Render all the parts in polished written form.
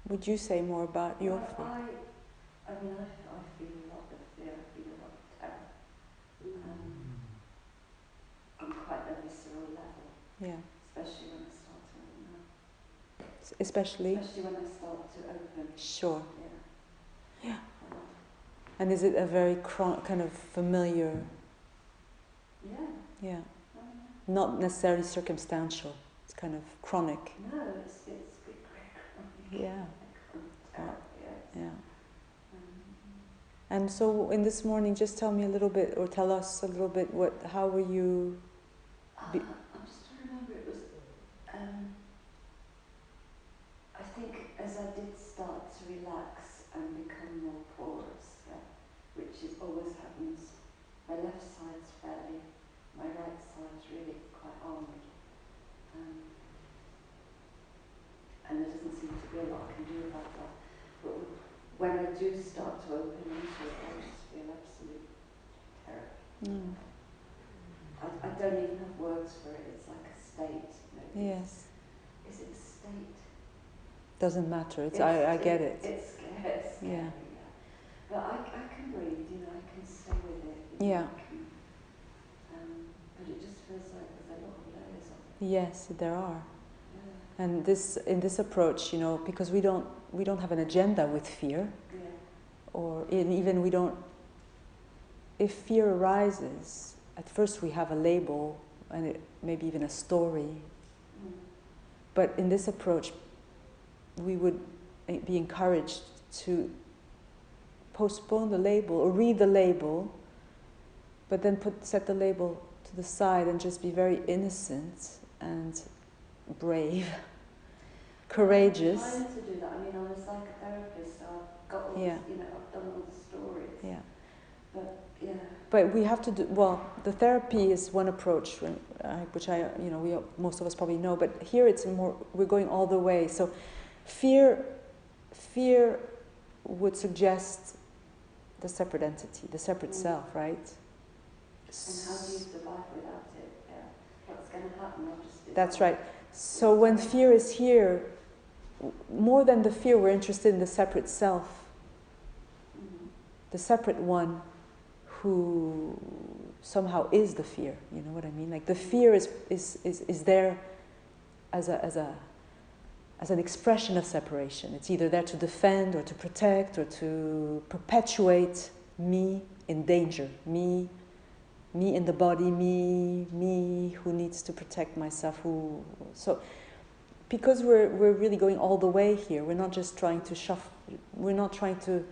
Would you say more about your fear? I mean, I feel a lot of fear, I feel a lot of terror. On quite a visceral level. Yeah. Especially when I start to open up. Especially when I start to open. Sure. Yeah. Yeah. And is it a very kind of familiar? Yeah. Yeah. Not necessarily circumstantial. It's kind of chronic. No, it's chronic. Yeah. Yeah. And so, in this morning, just tell me a little bit, or tell us a little bit. How were you? I'm just trying to remember. It was. I think as I did start to relax and become more porous, which always happens. My left side's fairly. My right side's really quite armoured. And there doesn't seem to be a lot I can do about that. But when I do start to open into it, I just feel absolute terror. I don't even have words for it. It's like a state. Yes. Is it a state? Doesn't matter. I get it. It's scary. Yeah. But I can breathe. I can stay with it. Yeah. But it just feels like there's a lot of layers of it. Yes, there are. And in this approach, because we don't have an agenda with fear, or even we don't. If fear arises, at first we have a label and maybe even a story. But in this approach, we would be encouraged to postpone the label or read the label, but then set the label to the side and just be very innocent and brave, courageous. I'm trying to do that. I mean, I'm a psychotherapist, so I've got all this, I've done all the stories. Yeah. But we have to do the therapy is one approach, which most of us probably know. But here it's more. We're going all the way. So, fear would suggest the separate entity, the separate self, right? And how do you survive without it? Yeah. What's going to happen? That's right. So when fear is here, more than the fear, we're interested in the separate self, the separate one who somehow is the fear. You know what I mean? Like the fear is there as an expression of separation. It's either there to defend or to protect or to perpetuate me in danger, me in the body, me who needs to protect myself. So because we're really going all the way here, we're not just trying to we're not trying to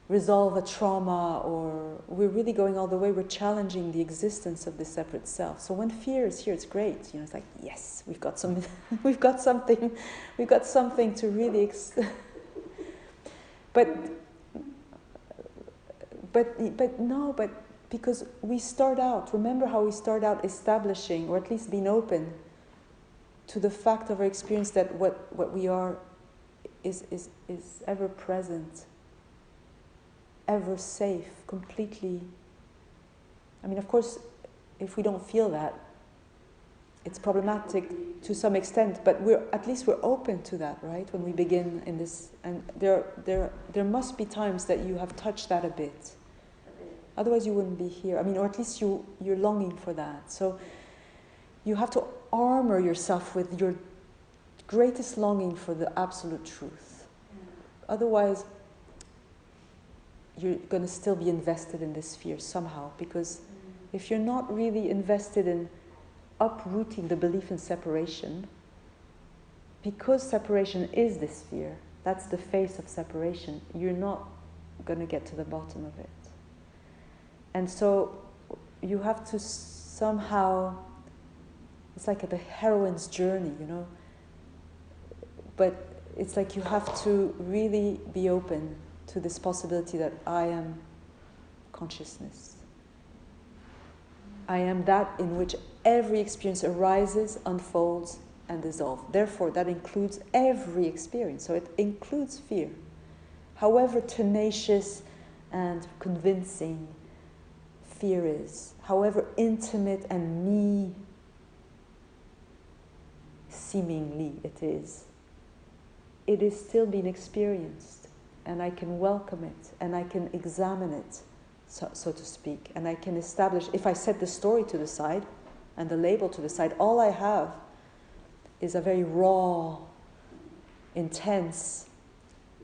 resolve a trauma, or we're really going all the way. We're challenging the existence of the separate self. So when fear is here, it's great. It's like, yes, we've got something to really. But because we start out. Remember how we start out establishing, or at least being open to the fact of our experience that what we are is ever present, ever safe, completely. I mean, of course, if we don't feel that, it's problematic to some extent, but at least we're open to that, right? When we begin in this, and there must be times that you have touched that a bit. Otherwise you wouldn't be here. I mean, or at least you're longing for that. So you have to armor yourself with your greatest longing for the absolute truth. Otherwise, you're going to still be invested in this fear somehow, because if you're not really invested in uprooting the belief in separation, because separation is this fear, that's the face of separation, you're not going to get to the bottom of it. And so you have to somehow, it's like the heroine's journey, but it's like you have to really be open to this possibility that I am consciousness. I am that in which every experience arises, unfolds, and dissolves. Therefore, that includes every experience. So it includes fear. However tenacious and convincing fear is, however intimate and me seemingly it is, it is still being experienced, and I can welcome it, and I can examine it, so to speak, and I can establish, if I set the story to the side and the label to the side, all I have is a very raw, intense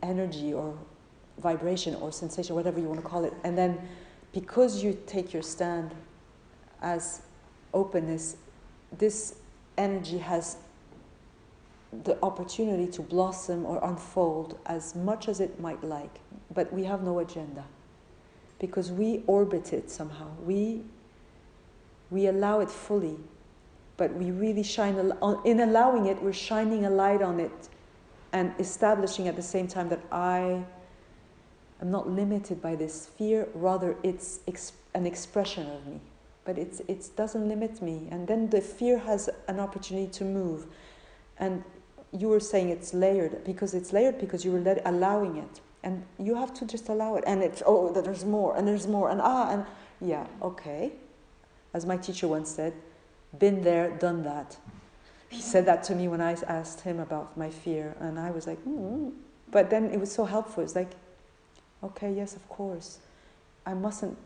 energy or vibration or sensation, whatever you want to call it. And then because you take your stand as openness, this energy has the opportunity to blossom or unfold as much as it might like. But we have no agenda, because we orbit it somehow. We allow it fully, but we really in allowing it, we're shining a light on it and establishing at the same time that I am not limited by this fear, rather it's an expression of me. But it doesn't limit me. And then the fear has an opportunity to move. And you were saying it's layered because you were allowing it. And you have to just allow it. And it's, there's more, and there's more, and yeah, okay. As my teacher once said, been there, done that. He said that to me when I asked him about my fear. And I was like, But then it was so helpful. It's like, okay, yes, of course. I mustn't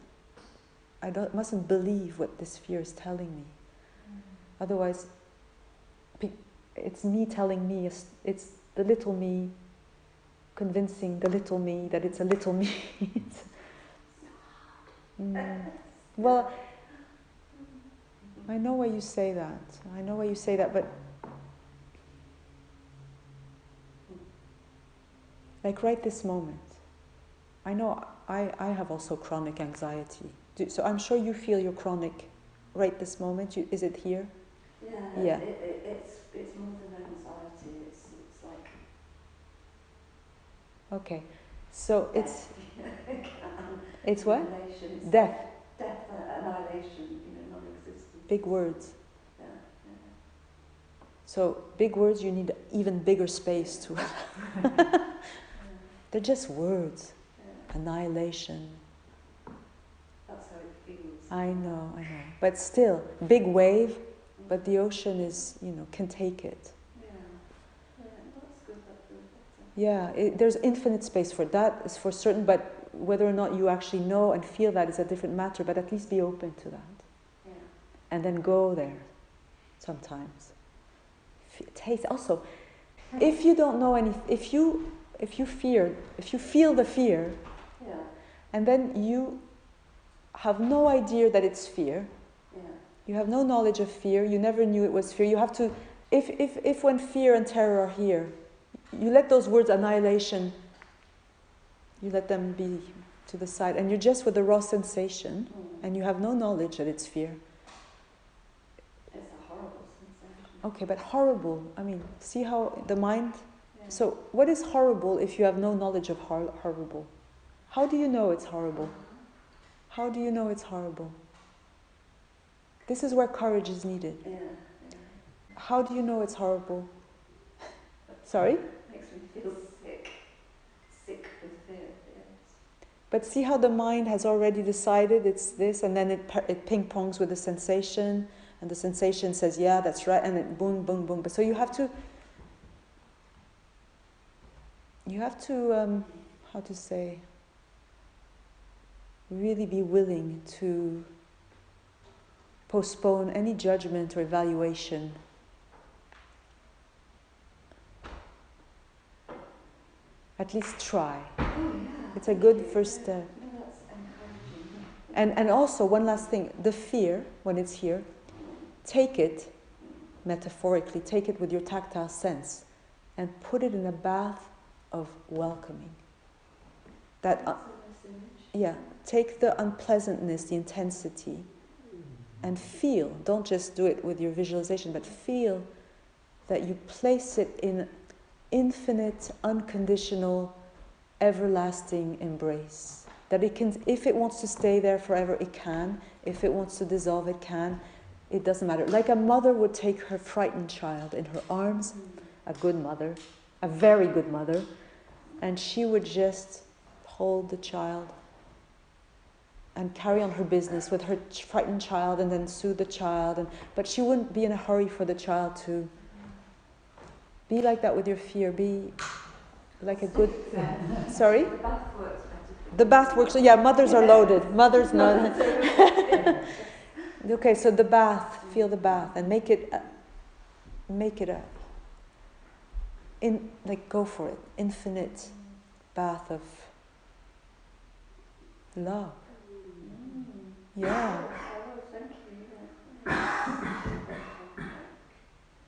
believe what this fear is telling me. Otherwise, it's me telling me, it's the little me convincing the little me that it's a little me. Well, I know why you say that. But like right this moment, I know I have also chronic anxiety. So I'm sure you feel your chronic right this moment. Is it here? Yeah. It's more than anxiety. It's like. Okay, so death. it's what? Annihilation. Death. Death, annihilation. Non-existence. Big words. Yeah. So big words, you need even bigger space to. They're just words. Yeah. Annihilation. That's how it feels. I know. But still, big wave, but the ocean is, can take it. Yeah, that's good. Yeah, there's infinite space for that, is for certain, but whether or not you actually know and feel that is a different matter, but at least be open to that. Yeah. And then go there sometimes. Taste. Also, if you don't know anything, if you feel the fear, yeah. and then you have no idea that it's fear, you have no knowledge of fear, you never knew it was fear, you have to, if when fear and terror are here, you let those words annihilation, you let them be to the side, and you're just with the raw sensation, and you have no knowledge that it's fear. It's a horrible sensation. Okay, but horrible, see how the mind... Yeah. So, what is horrible if you have no knowledge of horrible? How do you know it's horrible? How do you know it's horrible? This is where courage is needed. Yeah. How do you know it's horrible? Sorry? Makes me feel sick. Sick with fear, yes. But see how the mind has already decided it's this, and then it ping-pongs with the sensation, and the sensation says, yeah, that's right, and it boom, boom, boom. But so you have to, how to say, really be willing to postpone any judgment or evaluation. At least try. Oh, yeah. It's a good first step. No, that's encouraging. And also, one last thing, the fear, when it's here, take it, metaphorically, take it with your tactile sense, and put it in a bath of welcoming. Take the unpleasantness, the intensity, and feel, don't just do it with your visualization, but feel that you place it in infinite, unconditional, everlasting embrace. That it can, if it wants to stay there forever, it can. If it wants to dissolve, it can. It doesn't matter. Like a mother would take her frightened child in her arms, a good mother, a very good mother, and she would just hold the child and carry on her business with her frightened child, and then soothe the child. But she wouldn't be in a hurry for the child to be like that with your fear. like a good... Sorry? The bath works better. The bath works, yeah, mothers are loaded. Mothers not... Okay, so the bath, feel the bath, and make it go for it, infinite bath of love. Yeah.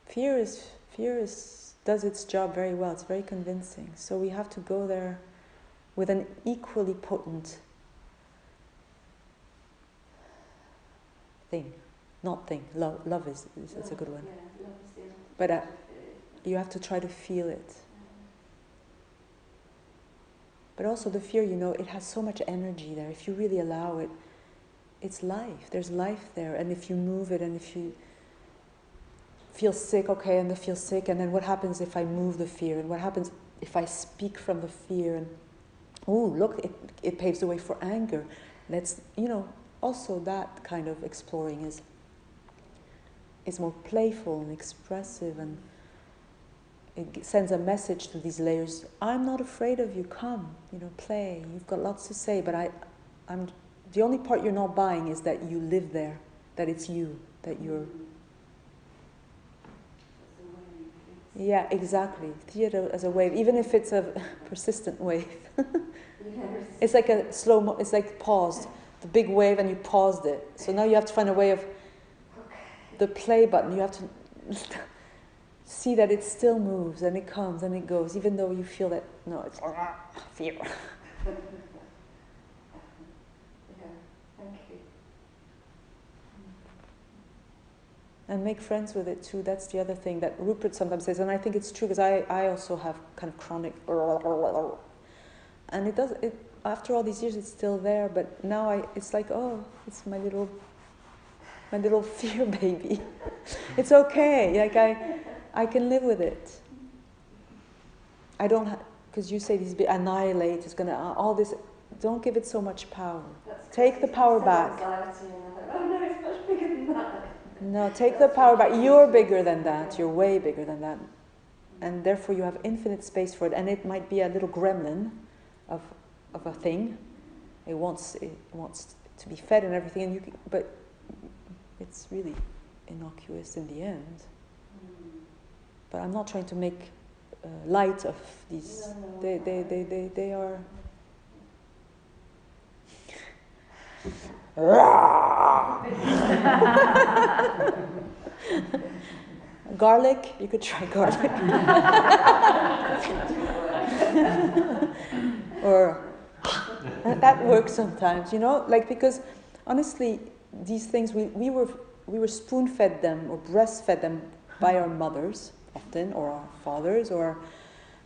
Fear does its job very well. It's very convincing. So we have to go there with an equally potent thing, not thing. Love is it's a good one. Yeah, love is the ultimate. But you have to try to feel it. But also the fear, it has so much energy there. If you really allow it, it's life. There's life there. And if you move it, and if you feel sick, okay, and then feel sick, and then what happens if I move the fear? And what happens if I speak from the fear? And, look, it paves the way for anger. Let's, also that kind of exploring is more playful and expressive, and it sends a message to these layers. I'm not afraid of you. Come, play. You've got lots to say, but I'm the only part you're not buying is that you live there, that it's you, that you're... Yeah, exactly. Theater as a wave, even if it's a persistent wave. It's like a it's like paused. The big wave, and you paused it. So now you have to find a way of the play button. You have to see that it still moves, and it comes, and it goes, even though you feel that, no, it's fear. Yeah, thank you. And make friends with it too. That's the other thing that Rupert sometimes says, and I think it's true, because I also have kind of chronic, and it after all these years it's still there, but now it's like, it's my little fear baby. It's okay. Like I can live with it. I don't because you say these annihilate, it's gonna all this. Don't give it so much power. Take the power back. No, it's much bigger than that. No, take the power back. You're bigger than that. You're way bigger than that. And therefore you have infinite space for it. And it might be a little gremlin of a thing. It wants to be fed and everything, but it's really innocuous in the end. But I'm not trying to make light of these. No. They are... Garlic, you could try garlic. Or that works sometimes, because honestly, these things we were spoon-fed them or breastfed them by our mothers often, or our fathers,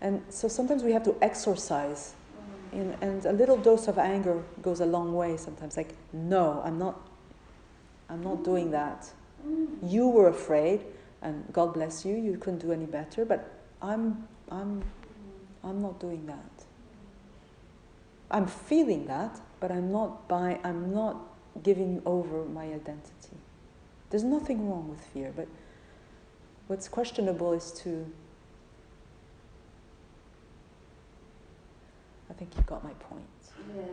and so sometimes we have to exorcise. And a little dose of anger goes a long way sometimes. Like, no, I'm not doing that. You were afraid, and God bless you, you couldn't do any better, but I'm not doing that. I'm feeling that, but I'm not giving over my identity. There's nothing wrong with fear, but what's questionable is I think you got my point. Yeah.